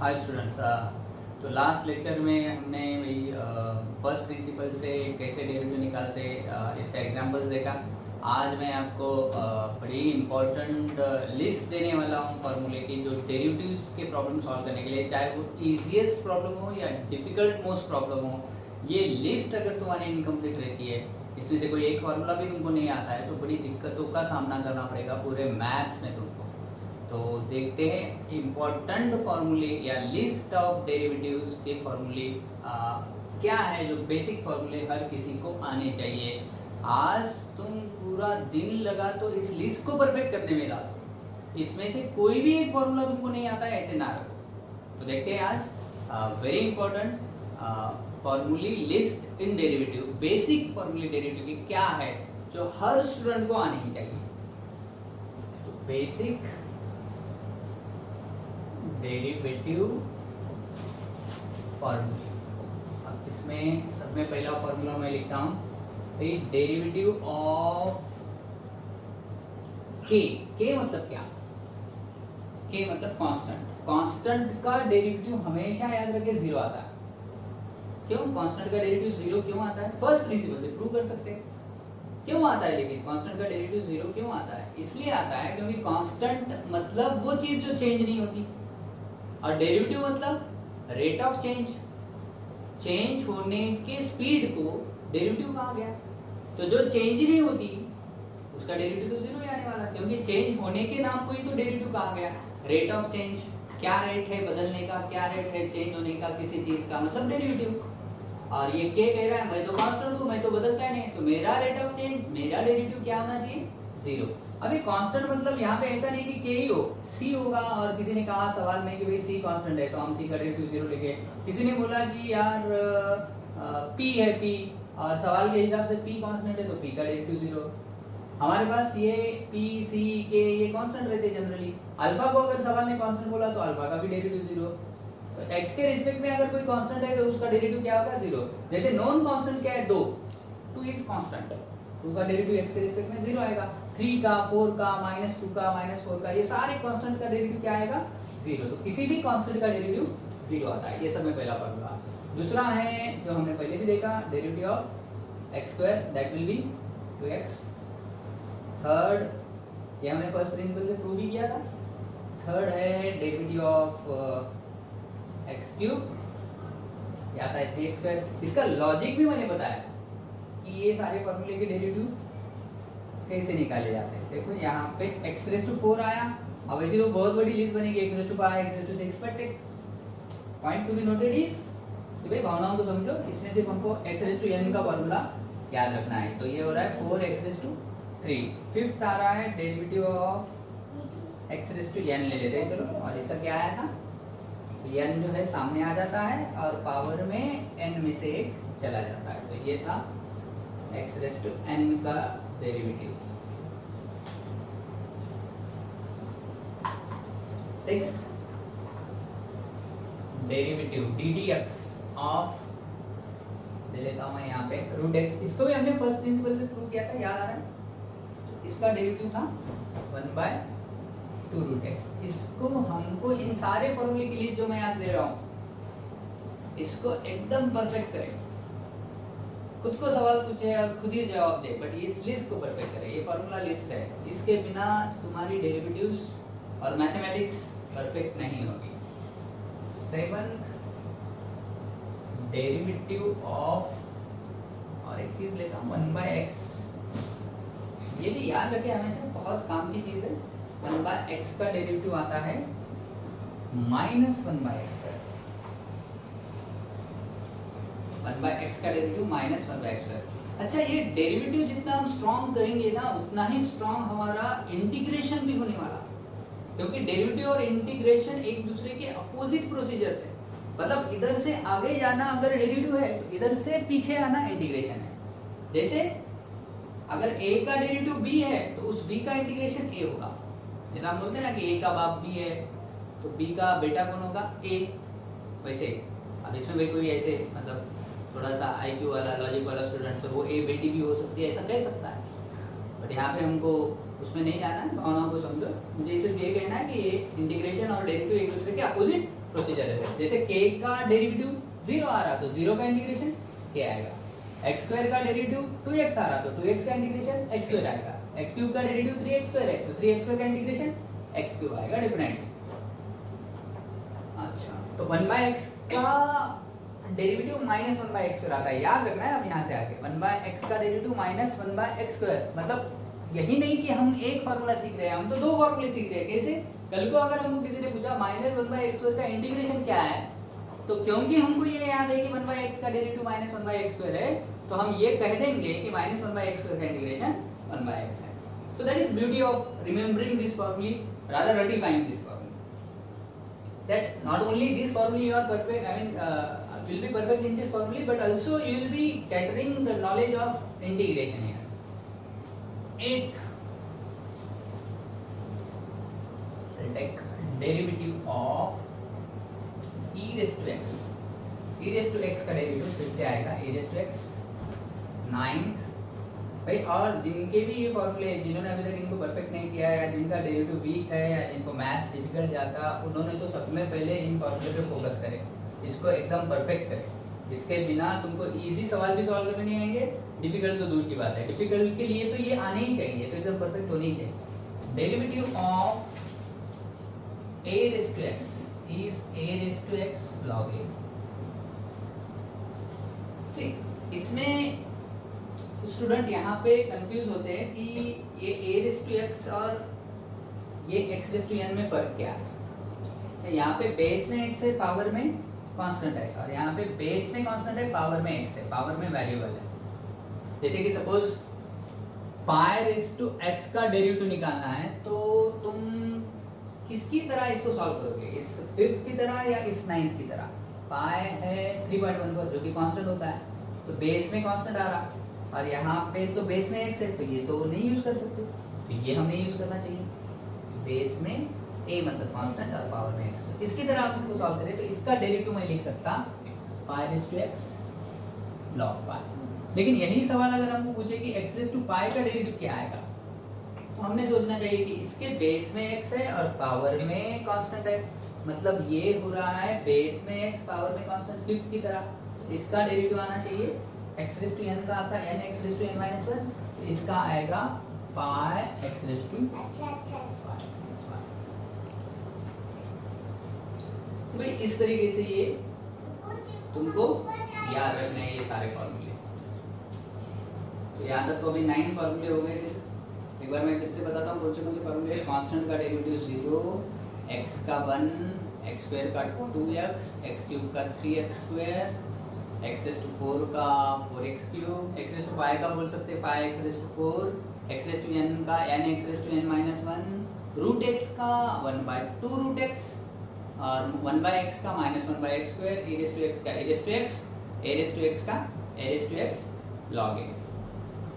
Hi students. तो last lecture में हमने वही फर्स्ट प्रिंसिपल से कैसे डेरिवेटिव निकालते इसका एग्जांपल्स देखा। आज मैं आपको बड़ी इंपॉर्टेंट लिस्ट देने वाला हूँ फार्मूले की, जो डेरिवेटिव्स के प्रॉब्लम सॉल्व करने के लिए, चाहे वो ईजीएस्ट प्रॉब्लम हो या डिफ़िकल्ट मोस्ट प्रॉब्लम हो, ये लिस्ट अगर तुम्हारी इनकम्प्लीट रहती है, इसमें से कोई एक फार्मूला भी तुमको नहीं आता है, तो बड़ी दिक्कतों का सामना करना पड़ेगा पूरे मैथ्स में तुमको। तो देखते हैं इम्पोर्टेंट फार्मूले या लिस्ट ऑफ डेरिवेटिव्स के फार्मूले क्या है, जो बेसिक फार्मूले हर किसी को आने चाहिए। आज तुम पूरा दिन लगा तो इस लिस्ट को परफेक्ट करने में लगा, इसमें से कोई भी एक फार्मूला तुमको नहीं आता है ऐसे ना रखो। तो देखते हैं आज वेरी इंपॉर्टेंट फार्मूले लिस्ट इन डेरिवेटिव, बेसिक फार्मूले डेरिवेटिव की क्या है जो हर स्टूडेंट को आनी ही चाहिए। तो बेसिक डेरिवेटिव फार्मूले, अब इसमें सब में पहला फार्मूला मैं लिखता हूँ, डेरिवेटिव ऑफ के। के मतलब क्या? के मतलब कांस्टेंट। कांस्टेंट का डेरिवेटिव हमेशा याद रखे जीरो आता है। क्यों कांस्टेंट का डेरिवेटिव जीरो क्यों आता है? फर्स्ट प्रिंसिपल से प्रूव कर सकते हैं क्यों आता है। लेकिन कांस्टेंट का डेरिवेटिव जीरो क्यों आता है? इसलिए आता है क्योंकि कांस्टेंट मतलब वो चीज जो चेंज नहीं होती, और डेरिवेटिव मतलब रेट ऑफ चेंज। चेंज होने के स्पीड को डेरिवेटिव कहा गया। तो जो चेंज नहीं होती उसका डेरिवेटिव तो जीरो ही आने वाला, क्योंकि चेंज होने के नाम को ही तो डेरिवेटिव कहा गया। रेट ऑफ चेंज, क्या रेट है बदलने का, क्या रेट है चेंज होने का किसी चीज का, मतलब डेरिवेटिव। और ये के कह रहा है मैं तो कांस्टेंट हूं, मैं तो बदलता ही नहीं, तो मेरा रेट ऑफ चेंज, मेरा डेरिवेटिव क्या होना चाहिए? जीरो। अभी कांस्टेंट मतलब यहाँ पे ऐसा नहीं कि के ही हो, सी होगा। और किसी ने कहा सवाल में कि भाई सी कांस्टेंट है तो हम सी का डेरिवेटिव जीरो लेंगे। किसी ने बोला कि यार पी है पी, और सवाल के हिसाब से पी कांस्टेंट है तो पी का डेरिवेटिव जीरो। हमारे पास ये पी सी के ये कांस्टेंट रहते हैं जनरली। अल्फा को अगर सवाल ने कांस्टेंट बोला तो अल्फा का भी डेरिवेटिव जीरो। तो एक्स के रिस्पेक्ट में अगर कोई कांस्टेंट है तो उसका डेरिवेटिव क्या होगा? जीरो। जैसे नॉन कांस्टेंट क्या है? दो, टू इज कांस्टेंट, टू का डेरिवेटिव एक्स के रिस्पेक्ट में जीरो आएगा। 3 का, 4 का, -2 का, -4 का, ये सारे कांस्टेंट का डेरिवेटिव क्या आएगा? जीरो। तो किसी भी कांस्टेंट का डेरिवेटिव जीरो आता है। ये सब में पहला फार्मूला। दूसरा है जो हमने पहले भी देखा, derivative of x square, that will be 2x। Third, ये हमने फर्स्ट प्रिंसिपल से प्रूव भी किया था। थर्ड है डेरिवेटिव ऑफ एक्स क्यूब, ये आता है 3x स्क्वायर। इसका लॉजिक भी मैंने बताया कि ये सारे फॉर्मूले के डेरिवेटिव कैसे निकाले जाते हैं। देखो यहाँ पे x⁴ आया, अब ऐसी तो बहुत बड़ी लिस्ट बनेगी, x⁵, x⁶, बट एक point to be noted is कि भाई भावनाओं को समझो, इसमें सिर्फ हमको x⁴n का फॉर्मूला याद रखना है। तो ये हो रहा है 4x⁵। फिफ्थ आ रहा है डेरिवेटिव ऑफ x⁴n ले लेते हैं चलो। और इसका क्या आया था? n जो है सामने आ जाता है और पावर में n में से एक चला जाता है। तो ये था x⁴n का derivative. Sixth derivative ddx of, ले लेता हूं मैं यहाँ पे √x। इसको भी हमने फर्स्ट प्रिंसिपल से प्रूव किया था, याद आ रहा है? तो इसका डेरिवेटिव था 1/2 √x। इसको हमको इन सारे फॉर्मूले के लिए जो मैं आज दे रहा हूँ, इसको एकदम परफेक्ट करें। खुद को सवाल पूछे और खुद ही जवाब दे, बट इस लिस्ट को परफेक्ट करें। ये फॉर्मूला लिस्ट है, इसके बिना तुम्हारी डेरिवेटिव्स और मैथमेटिक्स परफेक्ट नहीं होगी। सेवंथ डेरिवेटिव ऑफ, और एक चीज लेता हूँ 1/x। ये भी याद रखें हमेशा, बहुत काम की चीज है। 1/x का डेरिवेटिव आता है -1/x। 1/x का डेरिवेटिव -1/x। अच्छा, ये डेरिवेटिव जितना हम स्ट्रॉन्ग करेंगे ना, उतना ही स्ट्रॉन्ग हमारा इंटीग्रेशन भी होने वाला, क्योंकि डेरिवेटिव और इंटीग्रेशन एक दूसरे के अपोजिट प्रोसीजर्स है। मतलब इधर से आगे जाना अगर डेरिवेटिव है, तो इधर से पीछे आना इंटीग्रेशन है। जैसे अगर a का डेरिवेटिव b है तो उस b का इंटीग्रेशन a होगा। जैसा हम बोलते हैं ना कि a का बाप b है तो b का बेटा कौन होगा? a। वैसे अब इसमें भी कोई ऐसे मतलब थोड़ा सा IQ वाला, लॉजिक वाला स्टूडेंट है, वो a बेटी भी हो सकती है, ऐसा कह सकता है। बट यहाँ पे हमको उसमें नहीं जाना है, भावनाओं को समझो। मुझे सिर्फ ये कहना है कि ये इंटीग्रेशन और डेरिवेटिव एक दूसरे के अपोजिट प्रोसीजर है। जैसे k का डेरिवेटिव 0 आ रहा तो 0 का इंटीग्रेशन k आएगा, x स्क्वायर का डेरिवेटिव 2x आ रहा तो 2x का इंटीग्रेशन x स्क्वायर आएगा, x क्यूब का डेरिवेटिव 3x स्क्वायर है तो 3x स्क्वायर का इंटीग्रेशन x क्यूब आएगा डेफिनेटली। अच्छा, तो 1/x का डेरिवेटिव -1/x स्क्वायर आता है, याद रखना है। अब यहाँ से आगे 1/x का डेरिवेटिव -1/x स्क्वायर, मतलब यही नहीं कि हम एक फार्मूला सीख रहे हैं, हम तो दो फार्मूले सीख रहे हैं। कैसे? कल को अगर हमको किसी ने पूछा -1/x स्क्वायर का इंटीग्रेशन क्या है, तो क्योंकि हमको ये याद है कि 1/x का डेरिवेटिव -1/x स्क्वायर है, तो हम ये कह देंगे कि -1/x स्क्वायर का इंटीग्रेशन 1/x है। So that is beauty of remembering this formula, rather ratifying this formula. That not only this formula you are perfect, I mean will be perfect in this formula, but also you will be catering the knowledge of integration here. Eighth, take derivative of e raised to x. e raised to x का derivative फिर से आएगा e raised to x। 9th भाई, और जिनके भी ये फॉर्मूले, जिन्होंने अभी तक इनको परफेक्ट नहीं किया है या जिनका डेरिवेटिव वीक है या जिनको मैथ्स डिफिकल्ट जाता, उन्होंने तो सब में पहले इन फॉर्मूले पे फोकस करें, इसको एकदम परफेक्ट करें। इसके बिना तुमको इजी सवाल भी सॉल्व करने नहीं आएंगे, डिफिकल्ट तो दूर की बात है। डिफिकल्ट के लिए तो ये आने ही चाहिए, तो एकदम परफेक्ट होनी ही चाहिए। Derivative of a raised to x is a raised to x log a। See, इसमें स्टूडेंट यहाँ पे कंफ्यूज होते हैं कि ये a raised to x और ये x raised to n में फर्क क्या है। यहाँ पे बेस में x है, पावर में कांस्टेंट है, और यहाँ पे बेस में कांस्टेंट है, पावर में x है, पावर में वेरिएबल है। जैसे कि suppose pi raise to x का डेरिवेटिव निकालना है, तो तुम किसकी तरह इसको सॉल्व करोगे, इस 5th की तरह या इस 9th की तरह? पाई है 3.14 जो कि कांस्टेंट होता है, तो बेस में कांस्टेंट आ रहा, और यहाँ पे तो बेस में x है, तो ये तो नहीं यूज कर सकते, तो ये हमें यूज करना चाहिए। बेस में a मतलब कांस्टेंट और पावर में x, तो इसकी तरह आप इसको सॉल्व करें तो इसका डेरिवेटिव मैं लिख सकता पाई रेज़ टू x log पाई। लेकिन यही सवाल अगर हमको पूछे कि x रेज़ टू पाई का डेरिवेटिव क्या आएगा, तो हमने सोचना चाहिए कि इसके बेस में x है और पावर में कांस्टेंट है, मतलब ये हो रहा है बेस में x पावर में कांस्टेंट 5 की तरह, तो इसका डेरिवेटिव आना चाहिए x रेज़ टू n का आता है n x raise to n - 1, तो इसका आएगा पाई x रेज़ टू तो भाई इस तरीके से ये तुमको याद रखना है ये सारे फॉर्मूले। तो यहाँ तक तो अभी 9 फॉर्मूले हो गए थे। एक बार मैं फिर से बताता हूँ कौन से फॉर्मूले। कांस्टेंट का डेरिवेटिव 0, x का 1, x स्क्वायर का 2x, x क्यूब का 3x square, x raise to 4 का 4x cube, x raise to 5 का बोल सकते हैं 5x raise to 4, x raise to n का nx raise to n - 1, root x का 1/2 रूट x, और 1/x का -1/x square, e raise to x का e raise to x, a raise to x का a raise to x log a।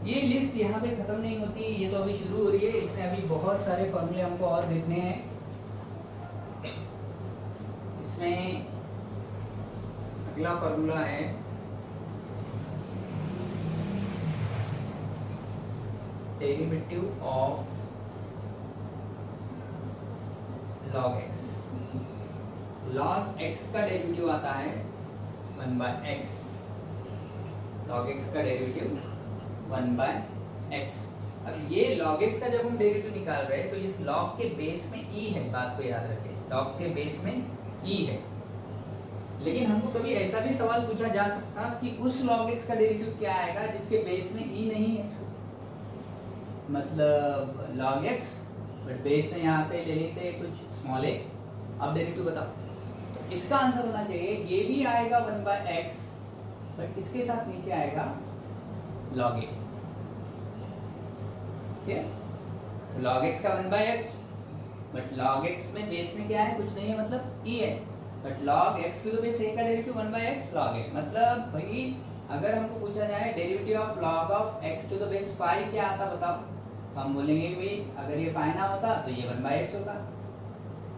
ये list यहाँ पे खत्म नहीं होती, ये तो अभी शुरू हो रही है, इसमें अभी बहुत सारे फॉर्मूले हमको और देखने हैं। इसमें अगला फॉर्मूला है derivative of log x। log x का डेरिवेटिव आता है 1/x, log x का डेरिवेटिव 1/x। अब ये log x का जब हम डेरिवेटिव निकाल रहे हैं तो इस log के बेस में e है, बात को याद रखें, log के बेस में e है। लेकिन हमको कभी ऐसा भी सवाल पूछा जा सकता कि उस log x का डेरिवेटिव क्या आएगा जिसके बेस में e नहीं है, मतलब log x बट बेस में यहाँ पे ले लेते कुछ स्मॉल a। अब डेरिवेटिव बताओ, तो इसका आंसर होना चाहिए ये भी आएगा 1/x, बट इसके साथ नीचे आएगा log a। ठीक है, log x का 1/x, बट log x में बेस में क्या है, कुछ नहीं है, मतलब e है, but log x to the base a का डेरिवेटिव 1/x log a। मतलब भाई अगर हमको पूछा जाए derivative of log of x to the base 5 क्या आता बताओ, हम बोलेंगे कि भाई अगर ये 5 ना होता तो ये 1/x होता,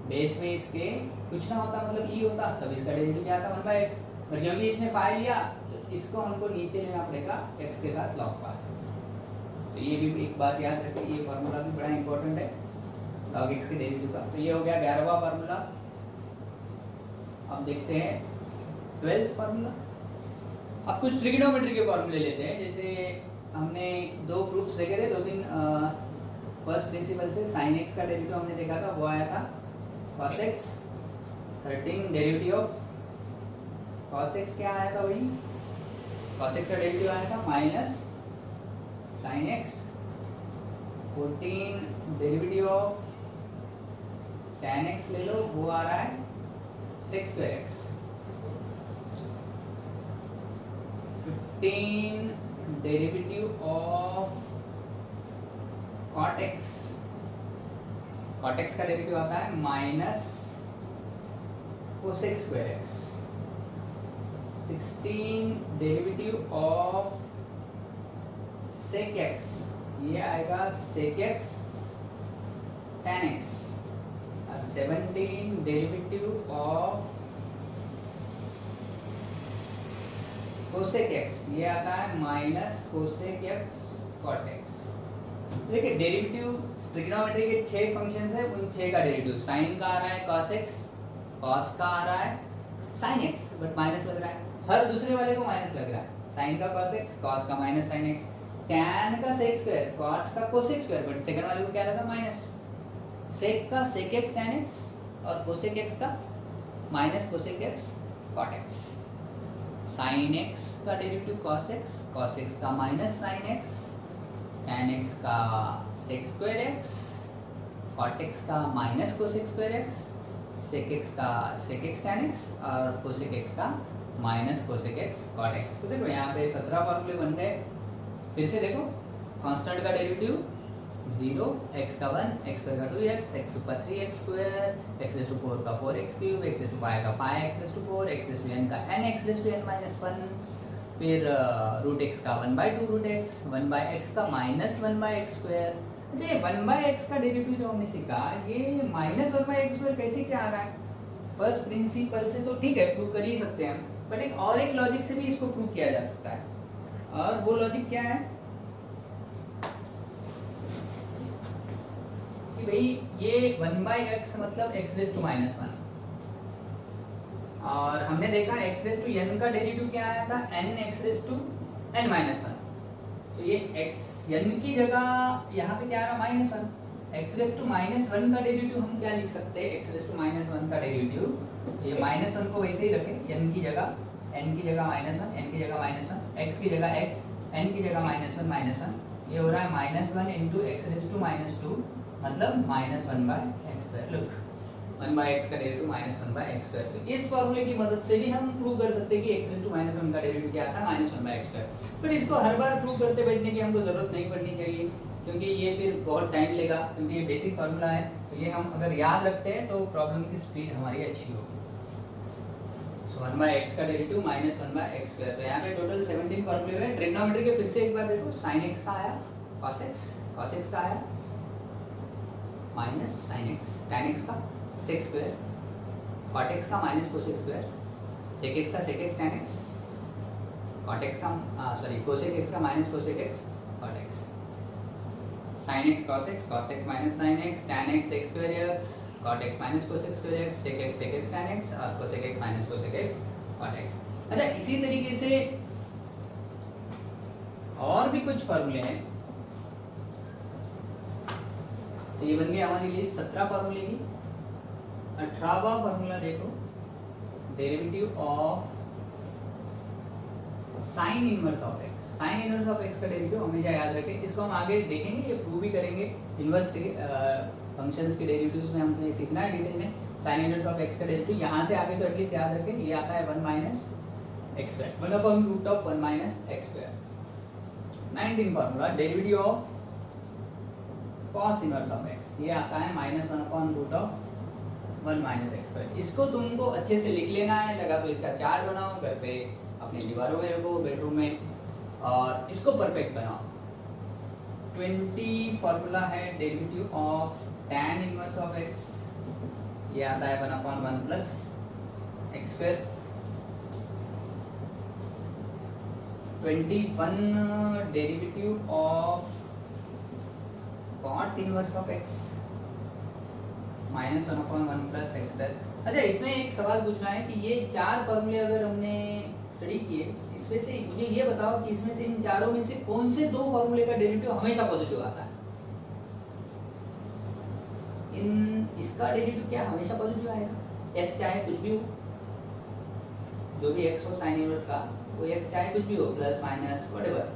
बेस में इसके कुछ ना होता मतलब e होता, तब इसका डेरिवेटिव क्या आता 1/x, पर क्योंकि इसने 5 लिया तो इसको हमको नीचे लेना पड़ेगा x के साथ log 5। तो ये भी एक बात याद रखिए, ये फार्मूला भी बड़ा इंपॉर्टेंट है log x के डेरिवेटिव का। तो ये हो गया 11वां फार्मूला। अब देखते हैं 12th फार्मूला। अब कुछ ट्रिग्नोमेट्री के फॉर्मूले लेते हैं। जैसे हमने दो प्रूफ्स देखे थे, दो दिन फर्स्ट प्रिंसिपल से sin x का डेरिवेटिव हमने देखा था, वो आया था cos x। 13 derivative of cos x क्या आया था, वही cos x का डेरिवेटिव आया था minus sin x। 14 derivative of tan x ले लो, वो आ रहा है sec square x। 15 derivative of cot x, cot x का डेरिवेटिव आता है minus cosec square x। 16 derivative of sec x, ये आएगा sec x tan x। और 17 डेरिवेटिव ऑफ cosec x, ये आता है minus cosec x cot x। देखिए डेरिवेटिव ट्रिग्नोमेट्री के 6 फंक्शंस है, उन 6 का डेरिवेटिव साइन का आ रहा है cos x, cos का आ रहा है sin x, बट माइनस लग रहा है। हर दूसरे वाले को माइनस लग रहा है। sin का cos x, cos का माइनस sin x, tan का sec स्क्वायर, cot का cosec स्क्वायर, बट सेकंड वाले को क्या लगा माइनस। sec का sec x tan x और cosec x का minus cosec x cot x। sin x का डेरिवेटिव cos x का minus sin x, tan x का sec square x, cot x का minus cosec square x, sec x का sec x tan x और cosec x का minus cosec x cot x। तो देखो यहाँ पे 17 फॉर्मूले बन गए। फिर से देखो, कांस्टेंट का डेरिवेटिव 0, x का 1, x स्क्वायर का 2x, x टू का 3x square, x raise to 4 का 4x cube, x raise to 5 का 5x raise to 4, x raise to n का n x raise to n minus 1, फिर root x का 1/2 root x, 1/x का minus 1/x square. अच्छा, ये 1/x का derivative जो हमने सीखा, ये माइनस 1/x स्क्वायर कैसे क्या आ रहा है? फर्स्ट प्रिंसिपल से तो ठीक है, प्रूव कर ही सकते हैं, बट एक लॉजिक से भी इसको प्रूव किया जा सकता है। और वो लॉजिक क्या है कि भाई ये 1/x मतलब x रेज़ टू माइनस 1, और हमने देखा x रेज़ टू n का डेरिवेटिव क्या आया था, n x raise to n minus 1। तो ये x n की जगह यहाँ पे क्या आ रहा minus 1। x raise to minus 1 का डेरिवेटिव हम क्या लिख सकते हैं, x रेज़ टू माइनस 1 का डेरिवेटिव, ये माइनस 1 को वैसे ही रखें, n की जगह माइनस 1, n की जगह माइनस 1, x की जगह x, n की जगह माइनस 1, ये हो रहा है minus 1 into x raise to minus 2, मतलब minus 1/x square. Look, 1/x का डेरिवेटिव माइनस 1/x स्क्वायर। तो इस फॉर्मूले की मदद से भी हम प्रूव कर सकते हैं कि x रेज़ टू माइनस 1 का डेरिवेटिव क्या था, माइनस 1/x स्क्वायर। बट इसको हर बार प्रूव करते बैठने की हमको जरूरत नहीं पड़नी चाहिए, क्योंकि ये फिर बहुत टाइम लेगा, क्योंकि ये बेसिक फार्मूला है। तो ये हम अगर याद रखते हैं तो प्रॉब्लम की स्पीड हमारी अच्छी होगी। 1/x का डेरिवेटिव माइनस 1/x स्क्वायर। तो यहाँ पे टोटल 17 फॉर्मूले हैं। ट्रिग्नोमेट्री के फिर से एक बार देखो, sin x का आया, cos x का आया minus sin x, tan x का sec स्क्वायर, cot x का minus cosec square, sec x का sec x tan x, cot x का cosec x का minus cosec x cot x, sin x cos x minus sin x, tan x sec square x, cot x minus cosec square x, sec x tan x और cosec x minus cosec x cot x। अच्छा, इसी तरीके से और भी कुछ फॉर्मूले हैं। तो ये बन गया हमारी लिस्ट 17 फॉर्मूले की। 18वां फॉर्मूला देखो, derivative of sine inverse of x। Sine inverse of x का डेरिवेटिव हमेशा याद रखें, इसको हम आगे देखेंगे, ये प्रूव भी करेंगे। इनवर्स फंक्शंस के डेरिवेटिव्स में हमको ये सीखना है डिटेल में। साइन इनवर्स ऑफ x का डेरिवेटिव यहाँ से आगे तो एटलीस्ट याद रखें, ये आता है 1 माइनस x स्क्वायर, मतलब हम root of 1 minus x square. 19 formula, derivative of cos inverse of x, ये आता है minus 1 upon root of 1 minus x square. इसको तुमको अच्छे से लिख लेना है, लगा तो इसका चार्ट बनाओ, घर पे अपनी दीवारों में रखो, बेडरूम में, और इसको परफेक्ट बनाओ। 20 फॉर्मूला है, derivative of tan inverse of x, ये आता है 1 upon 1 plus x square. 21 derivative of cot inverse of x, minus 1/1 plus x square. अच्छा, इसमें एक सवाल पूछना है कि ये 4 फॉर्मूले अगर हमने स्टडी किए, इसमें से मुझे ये बताओ कि इसमें से इन चारों में से कौन से 2 फॉर्मूले का डेरिवेटिव हमेशा पॉजिटिव आता है? इसका डेरिवेटिव क्या हमेशा पॉजिटिव आएगा? x चाहे कुछ भी हो, जो भी x हो साइन इनवर्स का, वो x चाहे कुछ भी हो, प्लस माइनस व्हाटएवर,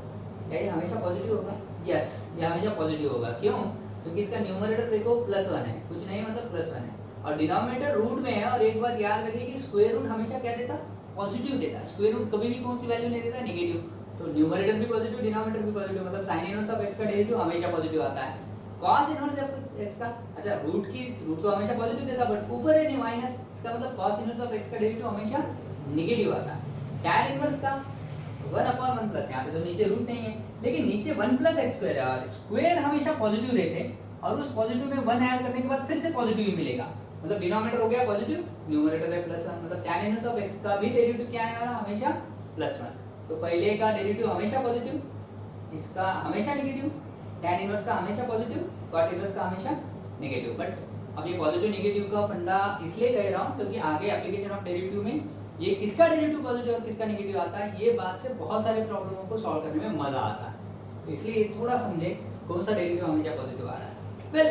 क्या ये हमेशा पॉजिटिव होगा? यस, ये हमेशा पॉजिटिव होगा। क्यों? क्योंकि इसका न्यूमरेटर देखो +1 है, कुछ नहीं मतलब +1 है, और डिनोमिनेटर रूट में है। और एक बात याद रखिए कि स्क्वायर रूट हमेशा क्या देता? पॉजिटिव देता है। स्क्वायर रूट कभी भी कौन सी वैल्यू नहीं देता? नेगेटिव। तो न्यूमरेटर भी पॉजिटिव, डिनोमिनेटर भी पॉजिटिव, मतलब साइन इनवर्स ऑफ x का डेरिवेटिव हमेशा पॉजिटिव आता है। cos इनवर्स ऑफ x का, अच्छा रूट तो हमेशा पॉजिटिव देता, बट ऊपर है माइनस, इसका मतलब cos इनवर्स ऑफ x का डेरिवेटिव हमेशा नेगेटिव आता है। tan इनवर्स का 1/1 प्लस, यहाँ पे तो नीचे रूट नहीं है, लेकिन नीचे 1 प्लस एक्स स्क्वायर है, और स्क्वायर हमेशा पॉजिटिव रहते हैं, और उस पॉजिटिव में 1 ऐड करने के बाद फिर से पॉजिटिव ही मिलेगा, मतलब डिनोमिनेटर हो गया पॉजिटिव, न्यूमरेटर है +1, मतलब tan इनवर्स ऑफ x का भी डेरिवेटिव क्या है हमारा? हमेशा +1। तो पहले का डेरिवेटिव हमेशा पॉजिटिव, इसका हमेशा नेगेटिव, tan इनवर्स का हमेशा पॉजिटिव, cot इनवर्स का हमेशा नेगेटिव। बट अब ये पॉजिटिव नेगेटिव का फंडा इसलिए कह रहा हूँ क्योंकि आगे एप्लीकेशन ऑफ डेरिवेटिव में ये किसका डेरिवेटिव पॉजिटिव और किसका नेगेटिव आता है, ये बात से बहुत सारे प्रॉब्लमों को सॉल्व करने में मजा आता है। तो इसलिए थोड़ा समझे कौन सा डेरिवेटिव हमेशा पॉजिटिव आ रहा है। वेल,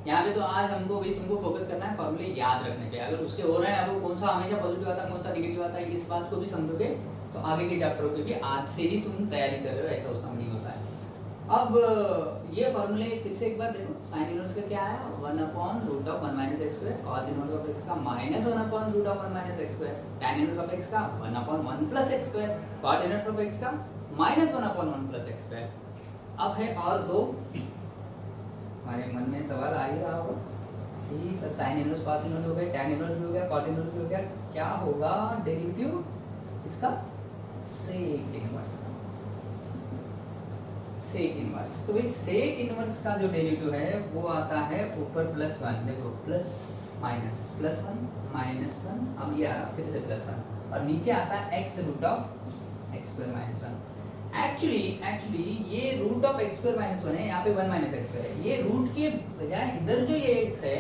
यहाँ पे तो आज हमको भी तुमको फोकस करना है फॉर्मूले याद रखने पे। अगर उसके हो रहे हैं आपको कौन सा हमेशा पॉजिटिव आता है कौन सा नेगेटिव आता है, इस बात को भी समझोगे तो आगे के चैप्टरों पे भी आज से ही तुम तैयारी कर रहे हो, ऐसा उसका नहीं होता है। अब ये फॉर्मूले फिर से एक बार देखो, साइन इनवर्स का क्या है? 1/√1 - x square, cos inverse of x का -1/√1 - x square, tan inverse of x का 1/1 plus x square, cot inverse of x का -1/1 प्लस x स्क्वायर। अब है और दो, हमारे मन में सवाल आ ही रहा होगा कि sir sine inverse cos inverse हो गया, tan इनवर्स भी हो गया, cot इनवर्स भी हो गया, क्या होगा डेरिवेटिव इसका? सेक इनवर्स का। सेक इनवर्स, तो भाई सेक इनवर्स का जो डेरिवेटिव है वो आता है ऊपर +1, देखो प्लस माइनस +1 -1, अब ये आ रहा फिर से +1, और नीचे आता है x√(x²-1). एक्चुअली ये √(x²-1) है, यहाँ पे 1 - x² है। ये रूट के बजाय इधर जो ये x है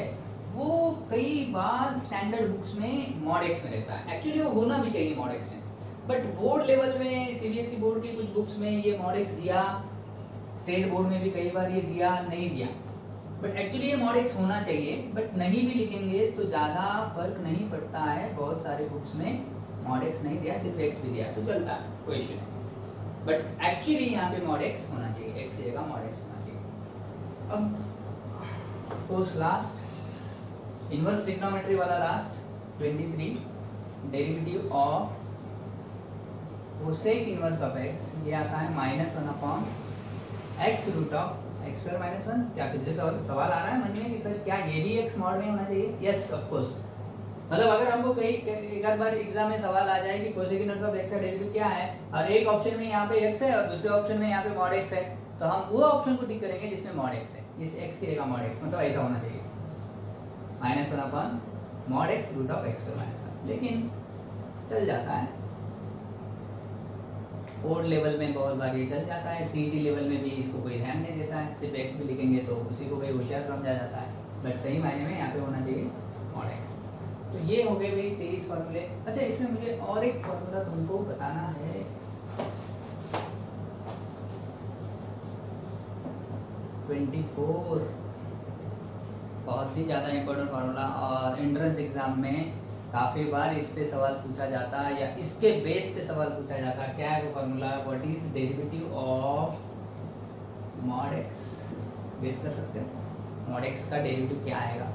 वो कई बार स्टैंडर्ड बुक्स में mod x में रहता है। एक्चुअली वो होना भी चाहिए mod x में, बट बोर्ड लेवल में सीबीएसई बोर्ड की कुछ बुक्स में ये mod x दिया, स्टेट बोर्ड में भी कई बार ये दिया नहीं दिया, बट एक्चुअली ये mod x होना चाहिए, बट नहीं भी लिखेंगे तो ज़्यादा फर्क नहीं पड़ता है। बहुत सारे बुक्स में mod x नहीं दिया, सिर्फ x भी दिया तो चलता है, कोई इशू नहीं, बट एक्चुअली यहाँ पे mod x होना चाहिए, x की जगह mod x होना चाहिए। अब of course last inverse trigonometry वाला last 23, derivative of cosec inverse of x, ये आता है -1/x√(x²-1). क्या फिर से सवाल आ रहा है मन में कि सर क्या ये भी x मॉड में होना चाहिए? यस ऑफ कोर्स, मतलब अगर हमको कई एक आध बार एग्जाम में सवाल आ जाए कि कोसेक इनवर्स ऑफ x का डेरिवेटिव क्या है, और एक ऑप्शन में यहाँ पे x है और दूसरे ऑप्शन में यहाँ पे mod x है, तो हम वो ऑप्शन को टिक करेंगे जिसमें mod x है, इस x की जगह mod x, मतलब ऐसा होना चाहिए -1/mod x√(x²-1). लेकिन चल जाता है, बोर्ड लेवल में बहुत बार ये चल जाता है, सीईटी लेवल में भी इसको कोई ध्यान नहीं देता है, सिर्फ x भी लिखेंगे तो उसी को भाई होशियार समझा जाता है, बट सही मायने में यहाँ पे होना चाहिए mod x। तो ये हो गए भाई 23 फॉर्मूले। अच्छा, इसमें मुझे और एक फॉर्मूला तुमको बताना है, बहुत ही ज़्यादा इंपॉर्टेंट फार्मूला, और एंट्रेंस एग्जाम में काफ़ी बार इस पे सवाल पूछा जाता है या इसके बेस पे सवाल पूछा जाता है। क्या है वो formula? What is derivative of mod x? Base कर सकते हो mod x का डेरिवेटिव क्या आएगा?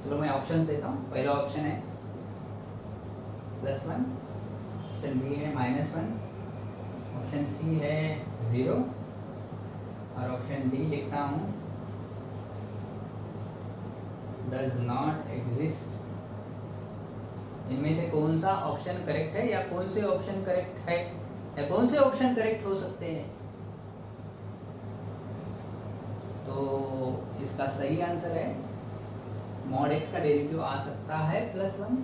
चलो मैं ऑप्शन देता हूँ। पहला ऑप्शन है +1, ऑप्शन बी है -1, ऑप्शन सी है 0, और ऑप्शन डी लिखता हूँ डज नॉट एग्जिस्ट। इनमें से कौन सा ऑप्शन करेक्ट है, या कौन से ऑप्शन करेक्ट है, या कौन से ऑप्शन करेक्ट हो सकते हैं? तो इसका सही आंसर है mod x का डेरिवेटिव आ सकता है +1,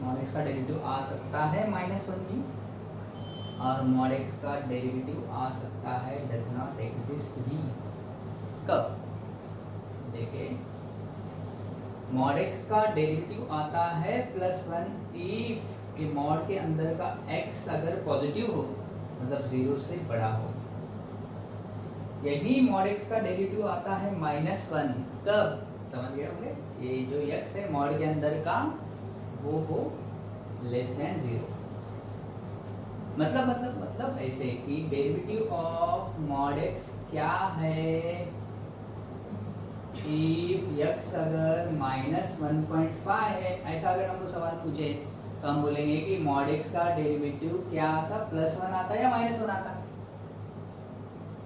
mod x का डेरिवेटिव आ सकता है -1 भी, और mod x का डेरिवेटिव आ सकता है डज नॉट एग्जिस्ट भी। कब? देखिए मॉड x का डेरिवेटिव आता है +1 इफ कि मॉड के अंदर का x अगर पॉजिटिव हो, मतलब 0 से बड़ा हो। यही मॉड x का डेरिवेटिव आता है -1 कब? समझ गए होंगे? ये जो x है मॉड के अंदर का वो हो <0। मतलब ऐसे कि डेरिवेटिव ऑफ मॉड x क्या है? इफ x अगर -1.5 है, ऐसा अगर हमको सवाल पूछे तो हम बोलेंगे कि मॉड x का डेरिवेटिव क्या आता? +1 आता या -1 आता?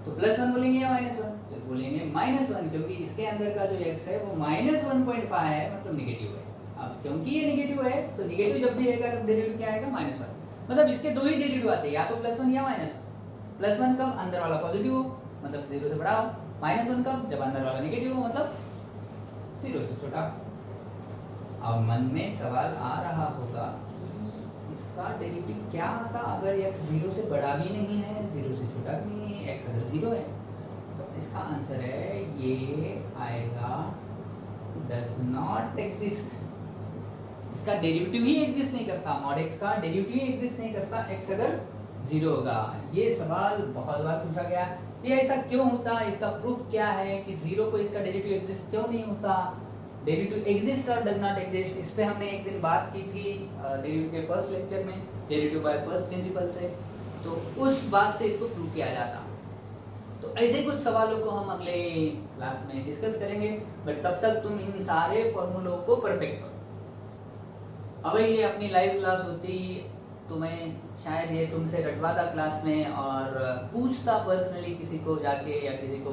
तो +1 बोलेंगे या -1? तो बोलेंगे -1, क्योंकि इसके अंदर का जो x है वो -1.5 है, मतलब निगेटिव है। अब क्योंकि ये निगेटिव है तो निगेटिव जब भी रहेगा तब डेरिवेटिव क्या आएगा? -1। मतलब इसके दो ही डेरिवेटिव आते हैं, या तो +1 या -1। +1 कब? अंदर वाला पॉजिटिव हो, मतलब 0 से बड़ा हो। -1 कब? जब अंदर वाला नेगेटिव हो, मतलब 0 से छोटा। अब मन में सवाल आ रहा होगा कि इसका डेरिवेटिव क्या आता अगर x 0 से बड़ा भी नहीं है, 0 से छोटा भी नहीं है, x अगर 0 है? तो इसका आंसर है ये आएगा डज नॉट एग्जिस्ट। इसका डेरिवेटिव ही एग्जिस्ट नहीं करता, मॉड x का डेरिवेटिव ही एग्जिस्ट नहीं करता x अगर 0 होगा। ये सवाल बहुत बार पूछा गया, ये ऐसा क्यों होता? इसका प्रूफ क्या है कि 0 को इसका डेरिवेटिव एग्जिस्ट क्यों नहीं होता? डेरिवेटिव एग्जिस्ट और डज नॉट एग्जिस्ट, इस पे हमने एक दिन बात की थी डेरिवेटिव के फर्स्ट लेक्चर में, डेरिवेटिव बाय फर्स्ट प्रिंसिपल से। तो उस बात से इसको प्रूव किया जाता। तो ऐसे कुछ सवालों को हम अगले क्लास में डिस्कस करेंगे, बट तब तक तुम इन सारे फॉर्मूलों को परफेक्ट करो। अब ये अपनी लाइव क्लास होती तो मैं शायद ये तुमसे रटवाता क्लास में और पूछता पर्सनली किसी को जाके, या किसी को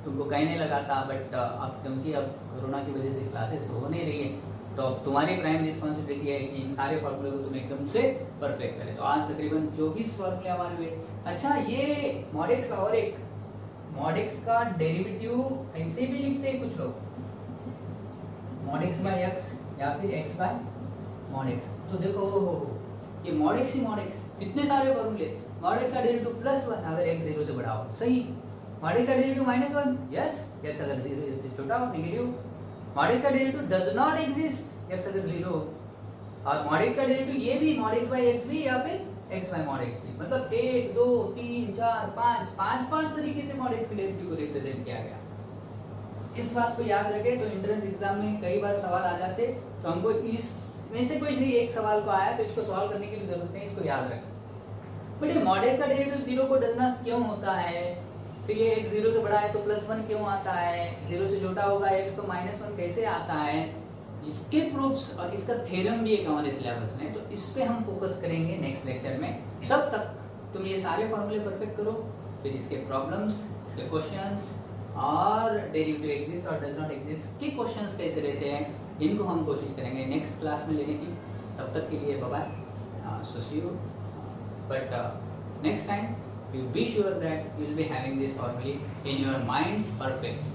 तुमको कहने लगाता, बट अब क्योंकि अब कोरोना की वजह से क्लासेस तो हो नहीं रही है, तो अब तुम्हारी प्राइम रिस्पॉन्सिबिलिटी है कि इन सारे फॉर्मूले को तुम एकदम से परफेक्ट करें। तो आज तकरीबन 24 फॉर्मूले हमारे हुए। अच्छा, ये मॉड x का और एक मॉड x का डेरिवेटिव ऐसे भी लिखते हैं कुछ लोग, मॉड x बाय x या फिर x बाय मॉड x। तो देखो ये मॉड x ही मॉड x, इतने सारे फॉर्मूले। मॉड x का डेरिवेटिव +1 अगर x 0 से बड़ा हो, सही। मॉड x का डेरिवेटिव -1, यस, x अगर 0 से छोटा हो, नेगेटिव। मॉड x का derivative does not exist, x अगर 0 हो। और मॉड x का डेरिवेटिव ये भी मॉड x बाय x भी या फिर x बाय मॉड x भी। मतलब 1 2 3 4 5 5 तरीके से मॉड x के डेरिवेटिव को रिप्रेजेंट किया गया। इस बात को याद रखें, तो एंट्रेंस एग्जाम में कई बार सवाल आ जाते, तो हमको इस में से कोई भी एक सवाल को आया तो इसको सॉल्व करने की भी जरूरत नहीं, इसको याद रखें। बट ये मॉड x का डेरिवेटिव 0 को डज नॉट क्यों होता है? फिर ये x 0 से बड़ा है तो +1 क्यों आता है? 0 से छोटा होगा x तो -1 कैसे आता है? इसके प्रूफ्स और इसका थ्योरम भी एक हमारे सिलेबस में, तो इस पे हम फोकस करेंगे नेक्स्ट लेक्चर में। तब तक तुम ये सारे फॉर्मूले परफेक्ट करो, फिर इसके प्रॉब्लम्स, इसके क्वेश्चंस और डेरिवेटिव एग्जिस्ट और डज नॉट एग्जिस्ट के क्वेश्चंस कैसे रहते हैं, इनको हम कोशिश करेंगे नेक्स्ट क्लास में लेने की। तब तक के लिए bye bye, so see you, but next time you be sure that you will be having this formula in your minds perfect.